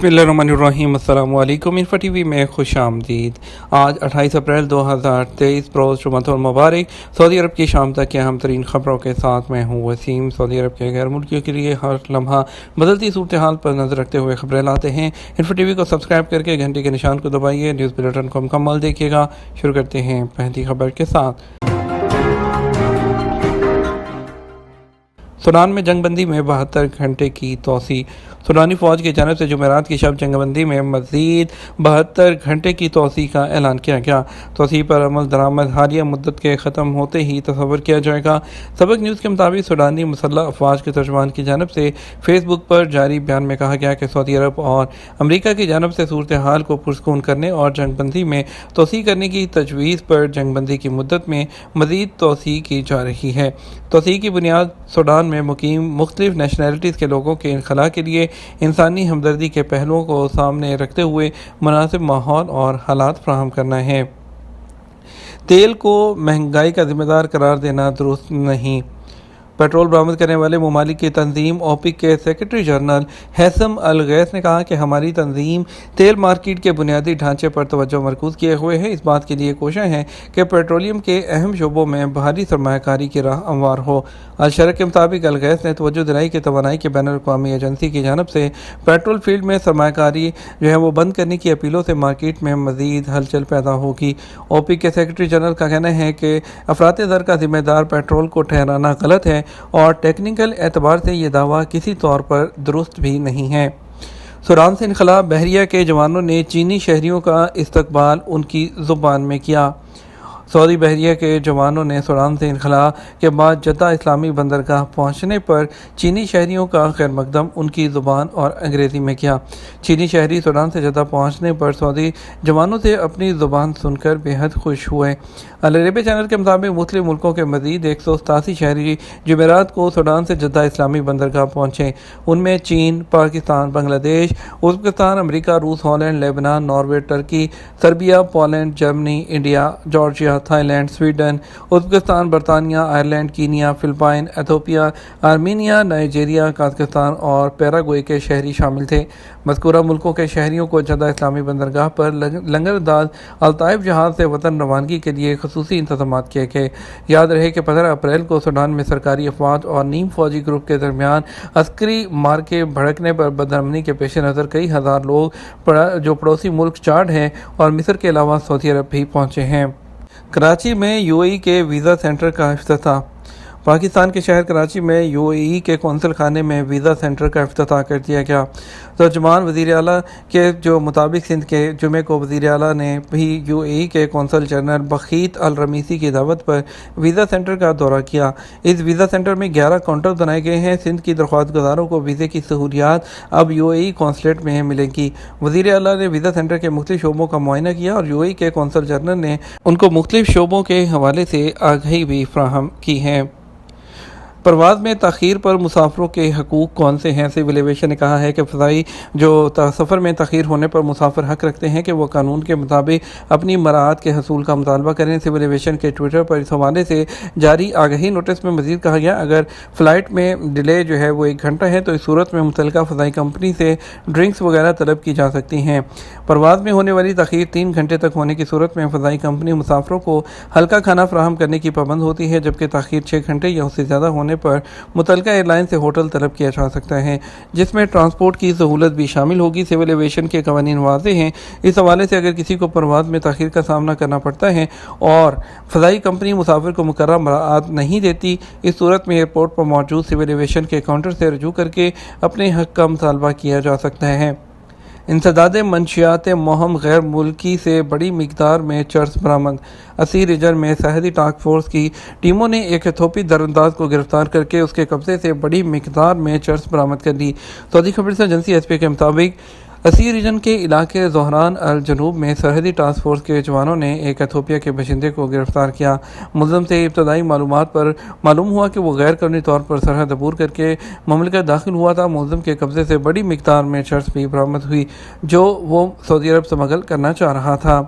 बिस्मिल्लाहिर्रहमानिर्रहीम। अस्सलामु अलैकुम। इंफो टीवी में खुश आमदीद। आज 28 अप्रैल 2023 रोज़ जुमअतुल मुबारक। सऊदी अरब की शाम तक के अहम तरीन खबरों के साथ मैं हूँ वसीम। सऊदी अरब के गैर मुल्कियों के लिए हर लम्हा बदलती सूरत हाल पर नजर रखते हुए खबरें लाते हैं। इंफो टीवी को सब्सक्राइब करके घंटे के निशान को दबाइए। न्यूज़ बुलेटिन को मुकम्मल देखिएगा। शुरू करते हैं पहली खबर के साथ। सूडान में जंगबंदी में 72 घंटे की तोसी। सूडानी फ़ौज की जानब से जुमेरात की शब जंगबंदी में मज़ीद 72 घंटे की तोसी का ऐलान किया गया। तोसी पर अमल दरामद हालिया मुद्दत के ख़त्म होते ही तस्वर किया जाएगा। सबक न्यूज़ के मुताबिक सूडानी मुसल्लह अफवाज के तर्जुमान की जानब से फेसबुक पर जारी बयान में कहा गया कि सऊदी अरब और अमरीका की जानब से सूरत हाल को पुरस्कून करने और जंगबंदी में तोसी करने की तजवीज़ पर जंगबंदी की मुद्दत में मज़ीद तोसी की जा रही है। तोसी की बुनियाद सूडान में मुकीम मुख्तलिफ नेशनैलिटीज़ के लोगों के इनखला के लिए इंसानी हमदर्दी के पहलुओं को सामने रखते हुए मुनासिब माहौल और हालात फराहम करना है। तेल को महंगाई का जिम्मेदार करार देना दुरुस्त नहीं। पेट्रोल बरामद करने वाले ममालिक की तंजीम ओपिक के सेक्रेटरी जनरल हैसम अल गैस ने कहा कि हमारी तंजीम तेल मार्केट के बुनियादी ढांचे पर तवज्जो मरकूज़ किए हुए है। इस बात के लिए कोशिश है कि पेट्रोलियम के अहम शोबों में बाहरी सरमायाकारी की राह हमवार हो। अलशरक के मुताबिक अल गैस ने तवज्जो दिलाई कि तवानाई के बैनुल अक़वामी एजेंसी की जानब से पेट्रोल फील्ड में सरमायाकारी जो है वो बंद करने की अपीलों से मार्केट में मज़ीद हलचल पैदा होगी। ओपिक के सेक्रेटरी जनरल का कहना है कि अफरात ज़र का जिम्मेदार पेट्रोल को ठहराना गलत है और टेक्निकल एतबार से ये दावा किसी तौर पर दुरुस्त भी नहीं है। सूडान से इनखला बहरिया के जवानों ने चीनी शहरियों का इस्तकबाल उनकी ज़ुबान में किया। सऊदी बहरिया के जवानों ने सूडान से इनखला के बाद जद्दा इस्लामी बंदरगाह पहुंचने पर चीनी शहरियों का खैर मकदम उनकी ज़ुबान और अंग्रेज़ी में किया। चीनी शहरी सूडान से जद्दा पहुंचने पर सऊदी जवानों से अपनी ज़ुबान सुनकर बेहद खुश हुए। अल अरेबिया चैनल के मुताबिक मुख्तलिफ मुल्कों के मज़ीद 187 शहरी जुमेरात को सूडान से जद्दा इस्लामी बंदरगाह पहुँचे। उनमें चीन, पाकिस्तान, बांग्लादेश, उज़्बेकिस्तान, अमरीका, रूस, Holland, Lebanon, Norway, Turkey, Serbia, Poland, Germany, India, Georgia, Thailand, Sweden, Uzbekistan, बरतानिया, Ireland, Kenya, Philippine, Ethiopia, Armenia, Nigeria, Kazakhstan और पैराग्वे के शहरी शामिल थे। मज़कूरा मुल्कों के शहरियों को जद्दा इस्लामी बंदरगाह पर लंगरदाज अल्ताइफ जहाज़ से वतन रवानगी के लिए खसूसी इंतज़ाम किए गए। याद रहे कि 15 अप्रैल को सूडान में सरकारी अफवाज और नीम फौजी ग्रुप के दरमियान अस्करी मार्के भड़कने पर बदअमनी के पेश नज़र कई हज़ार लोग जो पड़ोसी मुल्क चाड हैं और मिस्र के अलावा सऊदी अरब भी पहुँचे हैं। कराची में यूएई के वीज़ा सेंटर का इफ्तिताह। पाकिस्तान के शहर कराची में यूएई के कौंसल खाने में वीज़ा सेंटर का इफ्तिताह कर दिया गया। तर्जुमान वज़ीर आला के जो मुताबिक सिंध के जुमे को वज़ीर आला ने भी यूएई के कौंसल जनरल बखीत अल रमीसी की दावत पर वीज़ा सेंटर का दौरा किया। इस वीज़ा सेंटर में 11 काउंटर बनाए गए हैं। सिंध की दरख्वास्त गुजारों को वीज़े की सहूलियात अब यूएई कौंसलेट में मिलेंगी। वज़ीर आला ने वीज़ा सेंटर के मुख्तलिफ शोबों का मुआयना किया और यूएई के कौंसल जनरल ने उनको मुख्तलिफ शोबों के हवाले से आगाही भी फराहम की है। परवाज़ में तख़ीर पर मुसाफिरों के हकूक़ कौन से हैं? सिविल एविएशन ने कहा है कि फ़ज़ाई जो सफ़र में तख़ीर होने पर मुसाफिर हक़ रखते हैं कि वह कानून के मुताबिक अपनी मराहत के हसूल का मुतालबा करें। सिविल एविएशन के ट्विटर पर इस हवाले से जारी आगाही नोटिस में मज़ीद कहा गया, अगर फ़्लाइट में डिले जो है वो 1 घंटा है तो इस सूरत में मुतल्लिका फ़ज़ाई कंपनी से ड्रिंक्स वगैरह तलब की जा सकती हैं। परवाज़ में होने वाली तख़ीर 3 घंटे तक होने की सूरत में फ़ज़ाई कंपनी मुसाफिरों को हल्का खाना फराहम करने की पाबंद होती है, जबकि तख़ीर 6 घंटे या उससे ज़्यादा होने पर मुतल्लिका एयरलाइन से होटल तलब किया जा सकता है, जिसमें ट्रांसपोर्ट की सहूलत भी शामिल होगी। सिविल एविएशन के कवानीन वाज़ेह हैं। इस हवाले से अगर किसी को परवाज़ में तख़ीर का सामना करना पड़ता है और फ़ज़ाई कंपनी मुसाफिर को मुकर्रर मराहत नहीं देती, इस सूरत में एयरपोर्ट पर मौजूद सिविल एविएशन के काउंटर से रजू करके अपने हक़ का मुतालबा किया जा सकता है। इंसदाद मंशियात मोहम गैर मुल्की से बड़ी मिकदार में चर्स बरामद। असी रीजन में सरहदी टास्क फोर्स की टीमों ने एक इथोपी दरअंदाज को गिरफ्तार करके उसके कब्जे से बड़ी मिकदार में चर्स बरामद कर ली। सऊदी खबर एजेंसी एसपी के मुताबिक असी रीजन के इलाके ज़ोहरान अल जनूब में सरहदी टास्क फोर्स के जवानों ने एक इथोपिया के बशिंदे को गिरफ्तार किया। मुल्ज़िम से इब्तदाई मालूमात पर मालूम हुआ कि वो गैर कानूनी तौर पर सरहद अबूर करके ममलिकत दाखिल हुआ था। मुल्ज़िम के कब्जे से बड़ी मिकदार में चर्स भी बरामद हुई जो वो सऊदी अरब स्मगल करना चाह रहा था।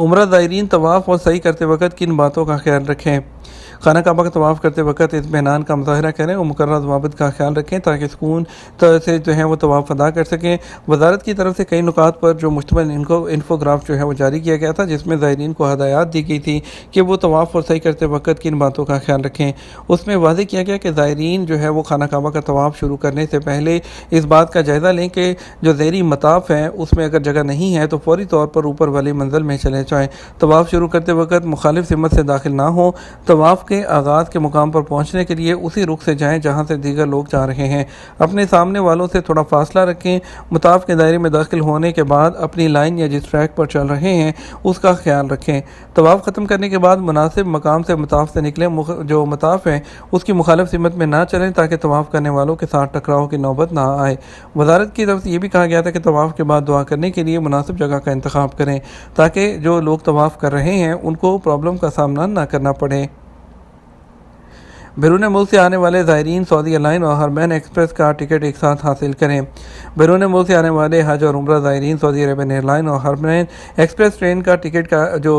उम्रा ज़ायरीन तवाफ़ और सही करते वक्त किन बातों का ख्याल रखें? खाना काबा का तवाफ़ करते वक्त इत्मीनान का मुज़ाहरा करें और मुकर्रर ज़वाबित का ख्याल रखें ताकि सुकून से जो है वो तवाफ़ अदा कर सकें। वज़ारत की तरफ से कई नुकात पर जो मुश्तमिल इंफोग्राफ जो है वो जारी किया गया था, जिसमें ज़ायरीन को हदायत दी गई थी कि वो तवाफ़ और सही करते वक्त किन बातों का ख्याल रखें। उसमें वाज़ेह किया गया कि ज़ायरीन जो है वो खाना काबा का तवाफ़ शुरू करने से पहले इस बात का जायज़ा लें कि जो ज़ेरी मताफ़ है उसमें अगर जगह नहीं है तो फौरी तौर पर ऊपर वाली मंजिल में चले जाएँ। तवाफ़ शुरू करते वक्त मुखालिफ सिमत से दाखिल ना हो। तवाफ़ के आगाज़ के मुकाम पर पहुँचने के लिए उसी रुख से जाएँ जहाँ से दीगर लोग जा रहे हैं। अपने सामने वालों से थोड़ा फासला रखें। मुताफ़ के दायरे में दाखिल होने के बाद अपनी लाइन या जिस ट्रैक पर चल रहे हैं उसका ख्याल रखें। तवाफ़ ख़त्म करने के बाद मुनासिब मकाम से मुताफ़ से निकलें। जो मुताफ़ है उसकी मुखालिफ सिमत में ना चलें ताकि तवाफ़ करने वालों के साथ टकराव की नौबत ना आए। वज़ारत की तरफ से ये भी कहा गया था कि तवाफ़ के बाद दुआ करने के लिए मुनासिब जगह का इंतखाब करें ताकि जो लोग तवाफ़ कर रहे हैं उनको प्रॉब्लम का सामना ना करना पड़े। बैरून मुल्क से आने वाले ज़ायरीन सऊदी एयरलाइन और हरमैन एक्सप्रेस का टिकट एक साथ हासिल करें। बैरून मुल्क से आने वाले हज और उम्रा ज़ायरीन सऊदी अरबियन एयरलाइन और हरमैन एक्सप्रेस ट्रेन का टिकट का जो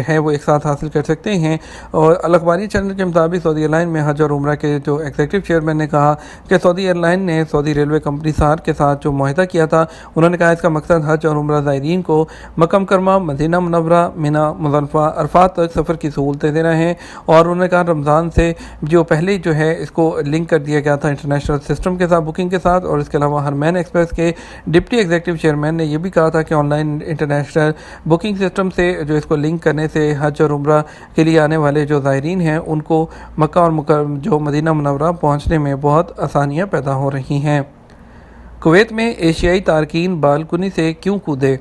है वो एक साथ हासिल कर सकते हैं। और अल-अखबारी चैनल के मुताबिक सऊदी एयरलाइन में हज और उम्रा के जो एग्जीक्यूटिव चेयरमैन ने कहा कि सऊदी एयरलाइन ने सऊदी रेलवे कंपनी सार के साथ जो मुआहदा किया था, उन्होंने कहा इसका मकसद हज और उम्रा ज़ायरीन को मक्का मुकर्रमा, मदीना मुनव्वरा, मिना, मुज़दलिफ़ा, अरफात तक सफ़र की सहूलतें देना है। और उन्होंने कहा रमज़ान से जो पहले जो है इसको लिंक कर दिया गया था इंटरनेशनल सिस्टम के साथ, बुकिंग के साथ। और इसके अलावा हरमैन एक्सप्रेस के डिप्टी एग्जीक्यूटिव चेयरमैन ने यह भी कहा था कि ऑनलाइन इंटरनेशनल बुकिंग सिस्टम से जो इसको लिंक करने से हज और उम्रा के लिए आने वाले जो ज़ायरीन हैं उनको मक्का और जो मदीना मुनव्वरा पहुँचने में बहुत आसानियाँ पैदा हो रही हैं। कुवैत में एशियाई तारकीन बालकुनी से क्यों कूदे?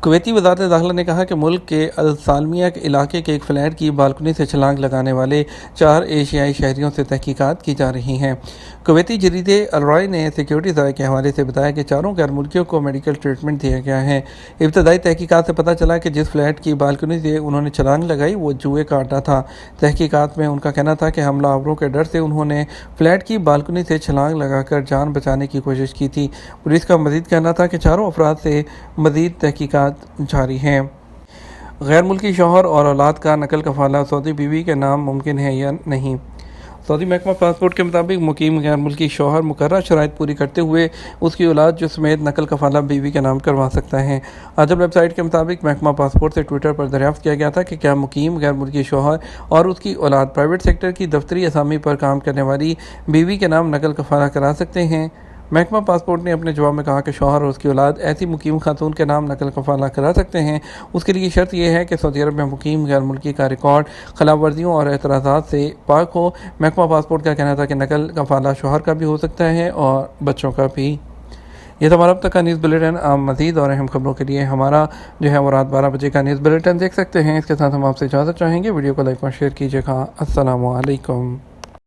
कुवैती वज़ारत दाखिला ने कहा कि मुल्क के अल-सालमिया के इलाके के एक फ्लैट की बालकनी से छलांग लगाने वाले 4 एशियाई शहरियों से तहकीकात की जा रही हैं। कुवैती जरीदे अल-राय ने सिक्योरिटी ज़राए के हवाले से बताया कि चारों गैर मुल्कियों को मेडिकल ट्रीटमेंट दिया गया है। इब्तदाई तहकीकात से पता चला कि जिस फ्लैट की बालकनी से उन्होंने छलांग लगाई वो जुए का अड्डा था। तहकीकात में उनका कहना था कि हमलावरों के डर से उन्होंने फ्लैट की बालकनी से छलांग लगाकर जान बचाने की कोशिश की थी। पुलिस का मज़ीद कहना था कि चारों अफराद से मज़ीद तहकीकात जारी हैं। गैर मुल्की शौहर और औलाद का नकल कफाला सऊदी बीवी के नाम मुमकिन है या नहीं? सऊदी महकमा पासपोर्ट के मुताबिक मुकीम गैर मुल्की शौहर मुकर्रर शराइत पूरी करते हुए उसकी औलाद जो समेत नकल कफाला बीवी के नाम करवा सकता है। अजब वेबसाइट के मुताबिक महकमा पासपोर्ट से ट्विटर पर दरियाफ्त किया गया था कि क्या मुकीम गैर मुल्की शौहर और उसकी औलाद प्राइवेट सेक्टर की दफ्तरी असामी पर काम करने वाली बीवी के नाम नकल कफाला करा सकते हैं। महकमा पासपोर्ट ने अपने जवाब में कहा कि शौहर और उसकी औलाद ऐसी मुकीम खातून के नाम नकल कफाला करा सकते हैं। उसके लिए शर्त यह है कि सऊदी अरब में मुकीम गैर मुल्की का रिकॉर्ड खिलाफ वर्जियों और एतराज़ात से पाक हो। महकमा पासपोर्ट का कहना था कि नकल कफाला शौहर का भी हो सकता है और बच्चों का भी। ये तो हमारा अब तक का न्यूज़ बुलेटिन। आप मज़ीद और अहम खबरों के लिए हमारा जो है वो रात 12 बजे का न्यूज़ बुलेटिन देख सकते हैं। इसके साथ हम आपसे इजाज़त चाहेंगे। वीडियो को लाइक और शेयर कीजिएगा। अस्सलामु अलैकुम।